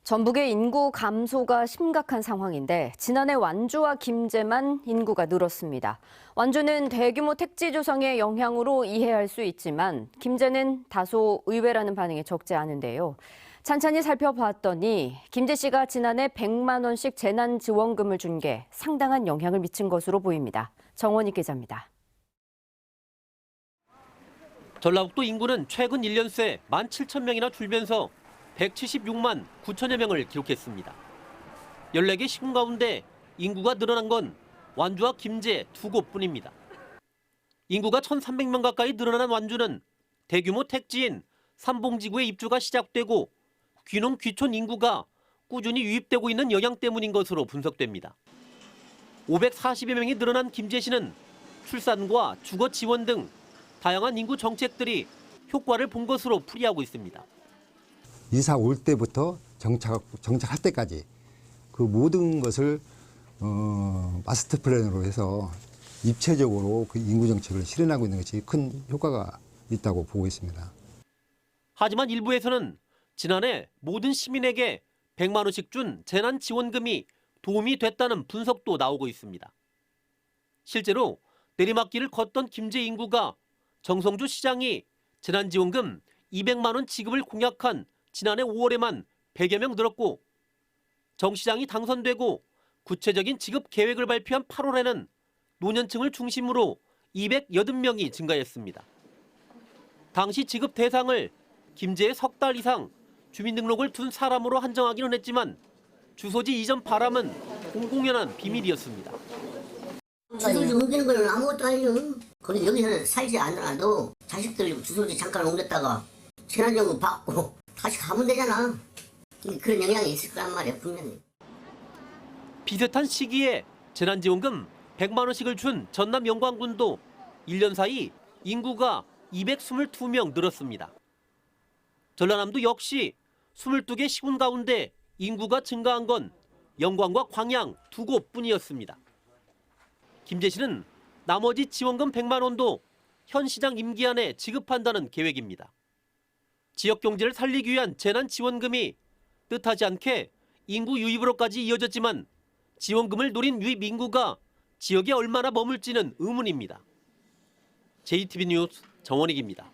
전북의 인구 감소가 심각한 상황인데 지난해 완주와 김제만 인구가 늘었습니다. 완주는 대규모 택지 조성의 영향으로 이해할 수 있지만 김제는 다소 의외라는 반응이 적지 않은데요. 찬찬히 살펴봤더니 김제시가 지난해 100만 원씩 재난지원금을 준 게 상당한 영향을 미친 것으로 보입니다. 정원익 기자입니다. 전라북도 인구는 최근 1년 새 17,000명이나 줄면서 176만 9천여 명을 기록했습니다. 14개 시군 가운데 인구가 늘어난 건 완주와 김제 두 곳뿐입니다. 인구가 1,300명 가까이 늘어난 완주는 대규모 택지인 삼봉지구의 입주가 시작되고 귀농 귀촌 인구가 꾸준히 유입되고 있는 영향 때문인 것으로 분석됩니다. 540여 명이 늘어난 김제시는 출산과 주거 지원 등 다양한 인구 정책들이 효과를 본 것으로 풀이하고 있습니다. 이사 올 때부터 정착할 때까지 그 모든 것을 마스터 플랜으로 해서 입체적으로 그 인구 정책을 실현하고 있는 것이 큰 효과가 있다고 보고 있습니다. 하지만 일부에서는 지난해 모든 시민에게 100만 원씩 준 재난지원금이 도움이 됐다는 분석도 나오고 있습니다. 실제로 내리막길을 걷던 김제 인구가 정성주 시장이 재난지원금 200만 원 지급을 공약한 지난해 5월에만 100여 명 늘었고 정 시장이 당선되고 구체적인 지급 계획을 발표한 8월에는 노년층을 중심으로 280명이 증가했습니다. 당시 지급 대상을 김제에 석 달 이상 주민등록을 둔 사람으로 한정하기는 했지만 주소지 이전 바람은 공공연한 비밀이었습니다. 주소지 옮기는 건 아무것도 아니에요. 거기 여기서는 살지 않아도 자식들 주소지 잠깐 옮겼다가 재난지원금 받고 다시 가면 되잖아. 그런 영향이 있을 거란 말이야, 분명히. 비슷한 시기에 재난지원금 100만 원씩을 준 전남 영광군도 1년 사이 인구가 222명 늘었습니다. 전라남도 역시 22개 시군 가운데 인구가 증가한 건 영광과 광양 두 곳뿐이었습니다. 김제시는 나머지 지원금 100만 원도 현 시장 임기 안에 지급한다는 계획입니다. 지역 경제를 살리기 위한 재난지원금이 뜻하지 않게 인구 유입으로까지 이어졌지만 지원금을 노린 유입 인구가 지역에 얼마나 머물지는 의문입니다. JTB 뉴스 정원익입니다.